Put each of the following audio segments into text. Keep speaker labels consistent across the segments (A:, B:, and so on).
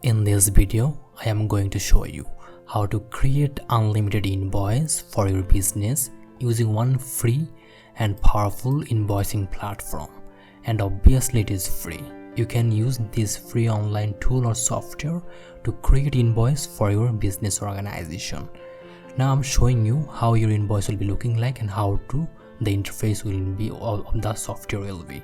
A: In this video, I am going to show you how to create unlimited invoice for your business using one free and powerful invoicing platform. And obviously it is free. You can use this free online tool or software to create invoice for your business organization. Now I'm showing you how your invoice will be looking like and how the interface will be of the software will be.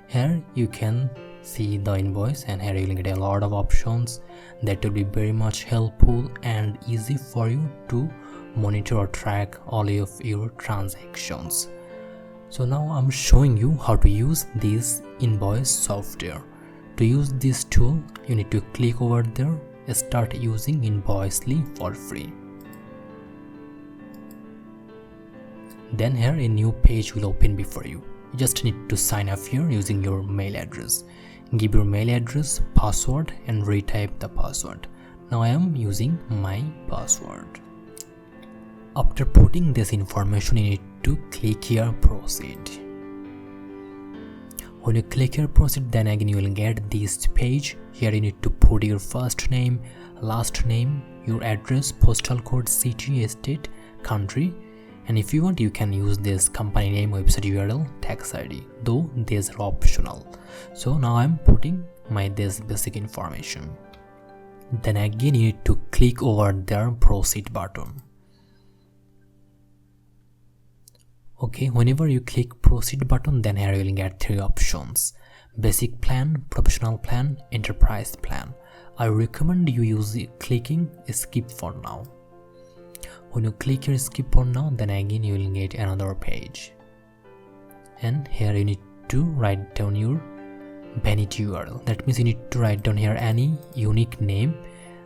A: Here you can see the invoice, and here you will get a lot of options that will be very much helpful and easy for you to monitor or track all of your transactions. So now I'm showing you how to use this invoice software. To use this tool, you need to click over there, start using Invoicely for free. Then here a new page will open before you. You just need to sign up here using your mail address. Give your mail address, password, and retype the password. Now I am using my password. After putting this information, you need to click here proceed. When you click here proceed, then again you will get this page. Here you need to put your first name, last name, your address, postal code, city, state, country, and if you want you can use this company name, website URL, tax ID, though these are optional. So now I'm putting this basic information. Then again you need to click over there proceed button. Okay, whenever you click proceed button, then here you will get three options: basic plan, professional plan, enterprise plan. I recommend you use clicking skip for now. When you click here skip for now, then again you will get another page, and here you need to write down your vanity URL. That means you need to write down here any unique name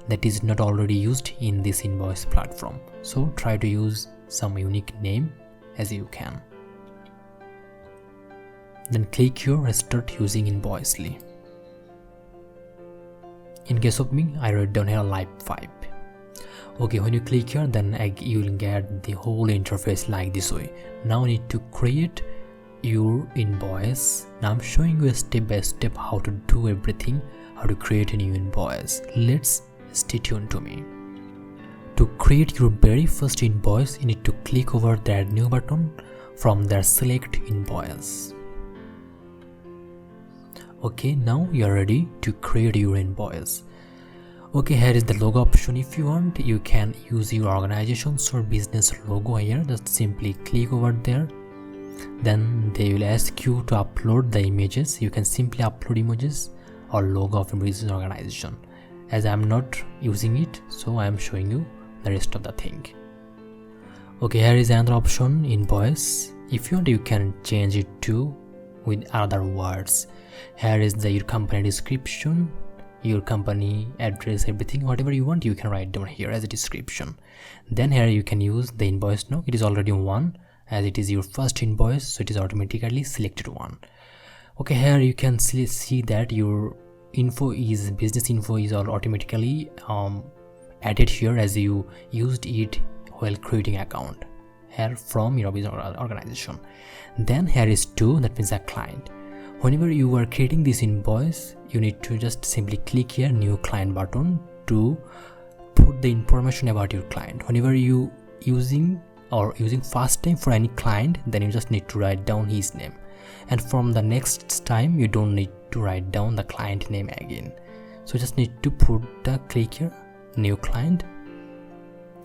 A: that is not already used in this invoice platform. So try to use some unique name as you can. Then click here start using Invoicely. In case of me, I wrote down here live 5. Okay, when you click here, then you will get the whole interface like this way. Now you need to create your invoice. Now I'm showing you a step by step how to do everything, how to create a new invoice. Let's stay tuned to me. To create your very first invoice, you need to click over the add new button. From there select invoice. Okay, now you are ready to create your invoice. Okay, here is the logo option. If you want, you can use your organization's or business logo here. Just simply click over there. Then they will ask you to upload the images. You can simply upload images or logo of your business organization. As I am not using it, so I am showing you the rest of the thing. Okay, here is another option, invoice. If you want, you can change it to with other words. Here is your company description, your company address, everything, whatever you want you can write down here as a description. Then here you can use the invoice. Now it is already one, as it is your first invoice, so it is automatically selected one. Okay, here you can see that your business info is all automatically added here as you used it while creating account here from your business organization. Then here is 2, that means a client. Whenever you are creating this invoice, you need to just simply click here new client button to put the information about your client. Whenever you using first time for any client, then you just need to write down his name, and from the next time you don't need to write down the client name again. So just need to click here new client,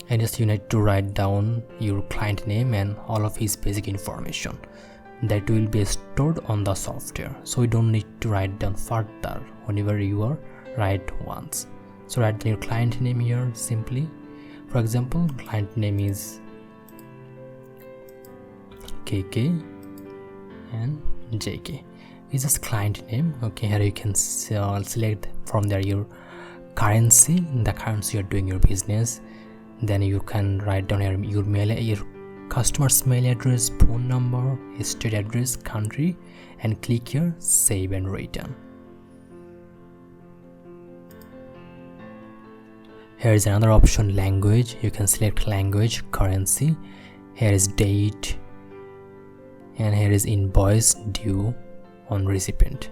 A: and just you need to write down your client name and all of his basic information that will be stored on the software, so you don't need to write down further whenever you are write once. So write down your client name here simply. For example, client name is KK and JK. It's just client name. Okay, here you can select from there your currency, the currency you're doing your business. Then you can write down here your customer's mail address, phone number, state address, country, and click here save and return. Here is another option, language. You can select language, currency. Here is date, and here is invoice due on recipient.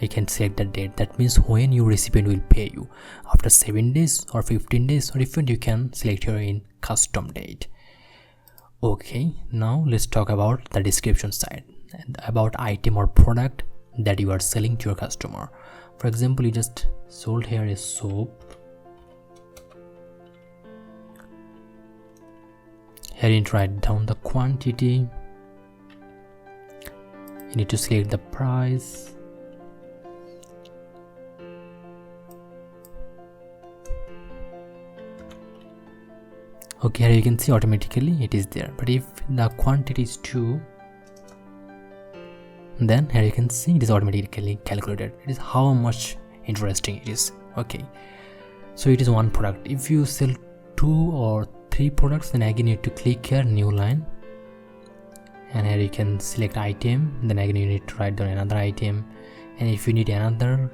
A: You can select the date. That means when your recipient will pay you, after 7 days or 15 days, or if you can select here in custom date. Okay, now let's talk about the description side and about item or product that you are selling to your customer. For example, you just sold here a soap. Here you need to write down the quantity. You need to select the price. Okay, here you can see automatically it is there, but if the quantity is 2, then here you can see it is automatically calculated. It is how much interesting it is. Okay, so it is one product. If you sell 2 or 3 products, then again you need to click here new line, and here you can select item, then again you need to write down another item, and if you need another,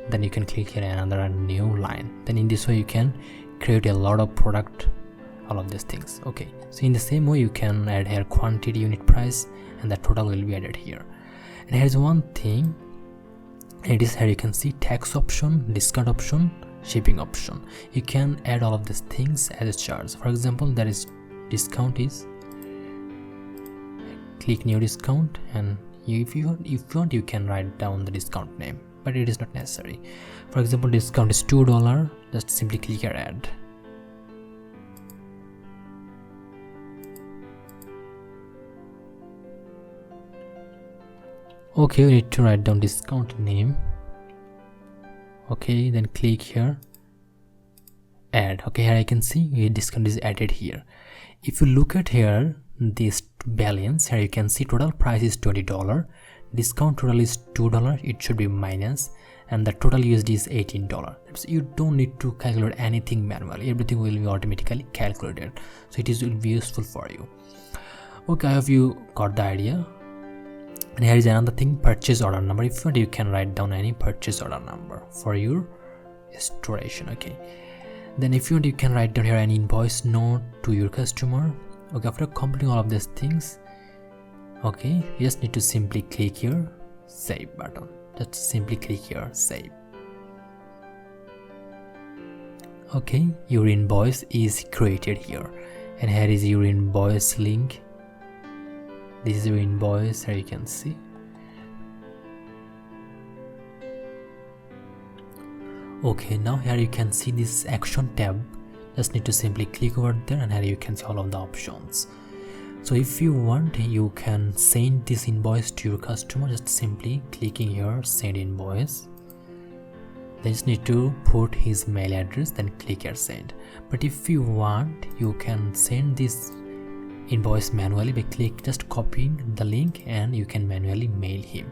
A: then you can click here another new line. Then in this way you can create a lot of product, all of these things. Okay, so in the same way you can add here quantity, unit price, and the total will be added here. And here's one thing, it is here you can see tax option, discount option, shipping option. You can add all of these things as a charge. For example, there is discount is, click new discount, and if you want you can write down the discount name, but it is not necessary. For example, discount is $2, just simply click here add. Okay, we need to write down discount name. Okay, then click here add. Okay, here I can see a discount is added here. If you look at here this balance, here you can see total price is $20, discount total is $2, it should be minus, and the total USD is $18. So you don't need to calculate anything manually, everything will be automatically calculated, so it will be useful for you. Okay, I hope you got the idea. And here is another thing, purchase order number. If you want, you can write down any purchase order number for your storation. Okay, then if you want, you can write down here an invoice note to your customer. Okay, after completing all of these things, okay, you just need to simply click here save button. Just simply click here save. Okay, your invoice is created here, and here is your invoice link. This is your invoice, here you can see. Okay, now here you can see this action tab. Just need to simply click over there, and here you can see all of the options. So if you want, you can send this invoice to your customer, just simply clicking here send invoice. Then just need to put his mail address, then click here send. But if you want, you can send this invoice manually by just copying the link, and you can manually mail him.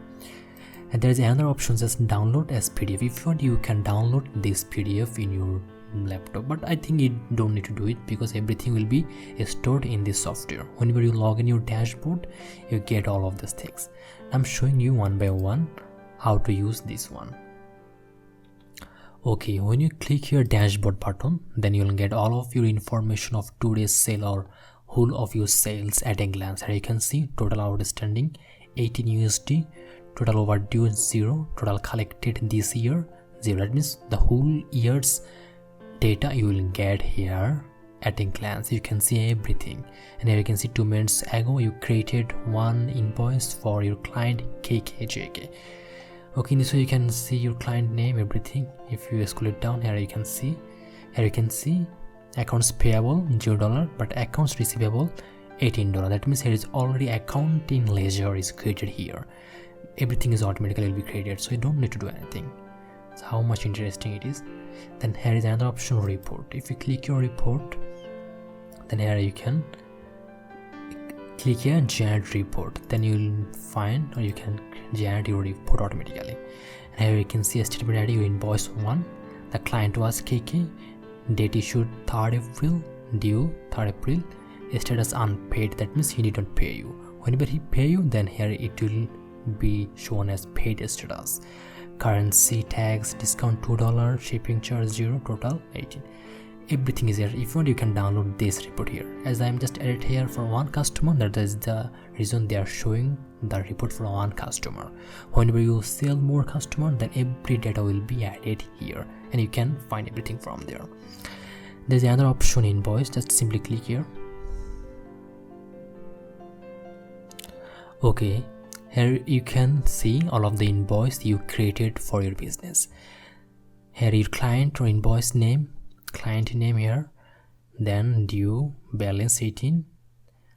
A: And there is another option, just download as PDF. If you want, you can download this PDF in your laptop, but I think you don't need to do it because everything will be stored in this software. Whenever you log in your dashboard, you get all of these things. I'm showing you one by one how to use this one. Okay, when you click your dashboard button, then you'll get all of your information of today's sale or whole of your sales at a glance. Here you can see total outstanding 18 USD, total overdue 0, total collected this year 0. That means the whole year's data you will get here at a glance. You can see everything, and here you can see 2 minutes ago you created one invoice for your client KKJK. Okay, so you can see your client name, everything. If you scroll it down, here you can see accounts payable $0, but accounts receivable $18. That means here is already accounting ledger is created here. Everything is automatically will be created, so you don't need to do anything. So how much interesting it is. Then here is another option, report. If you click your report, then here you can click here generate report. Then you will find, or you can generate your report automatically. And here you can see a statement ID, your invoice 1, the client was KK, date issued 3rd April, due 3rd April, status unpaid. That means he didn't pay you. Whenever he pay you, then here it will be shown as paid status. Currency tax discount $2, shipping charge 0, total 18. everything is here. If you want, you can download this report here. As I am just added here for one customer, that is the reason they are showing the report for one customer. Whenever you sell more customer, then every data will be added here and you can find everything from there. There's another option, invoice. Just simply click here. Okay, here you can see all of the invoice you created for your business. Here your client or invoice name, client name here, then due, balance 18,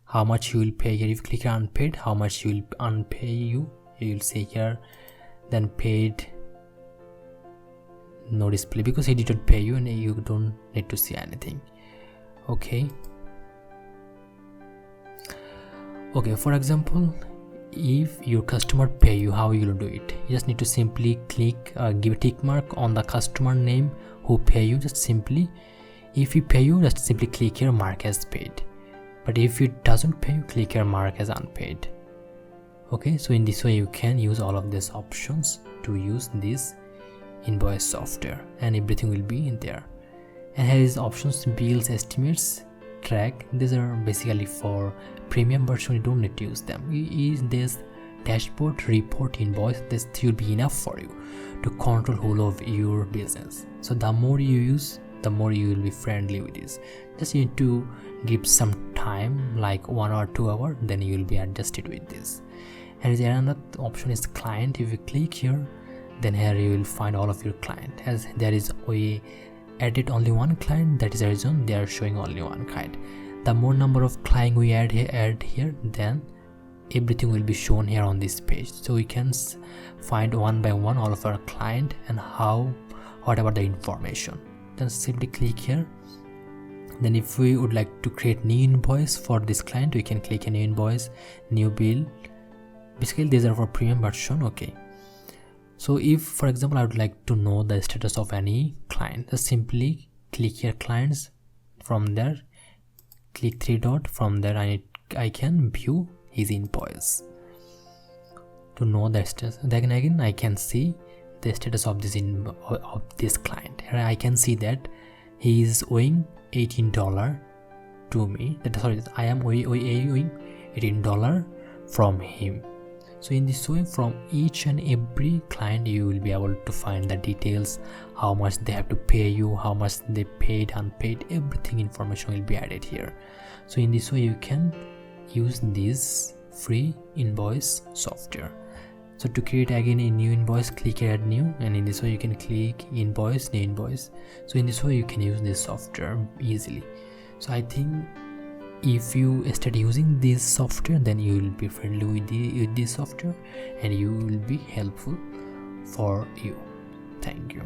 A: how much you will pay here. If you click unpaid, how much you will unpay you will say here. Then paid, no display because he didn't pay you and you don't need to see anything. Okay, for example, if your customer pay you, how you will do it? You just need to simply click give a tick mark on the customer name who pay you. Just simply, if he pay you, just simply click here mark as paid, but if it doesn't pay you, click here mark as unpaid. Okay, so in this way you can use all of these options to use this invoice software and everything will be in there. And here is options, bills, estimates, track. These are basically for premium version, you don't need to use them. Is this dashboard, report, invoice, this will be enough for you to control whole of your business. So the more you use, the more you will be friendly with this. Just need to give some time, like 1 or 2 hours, then you will be adjusted with this. And another option is client. If you click here, then here you will find all of your client. As there is we added only one client, that is the reason they are showing only one client. The more number of client we add here, then everything will be shown here on this page. So we can find one by one all of our client and whatever the information. Then simply click here. Then if we would like to create new invoice for this client, we can click a new invoice, new bill. Basically these are for premium version. Okay, so if for example I would like to know the status of any client, just simply click here clients. From there click 3 dot. From there I can view his invoice to know the status. Then again I can see the status of this client. Here I can see that he is owing $18 to me. Sorry, I am owing $18 from him. So in this way, from each and every client you will be able to find the details, how much they have to pay you, how much they paid, unpaid, everything information will be added here. So in this way you can use this free invoice software. So to create again a new invoice, click add new, and in this way you can click invoice, new invoice. So in this way you can use this software easily. So I think if you start using this software, then you will be friendly with this software and you will be helpful for you. Thank you.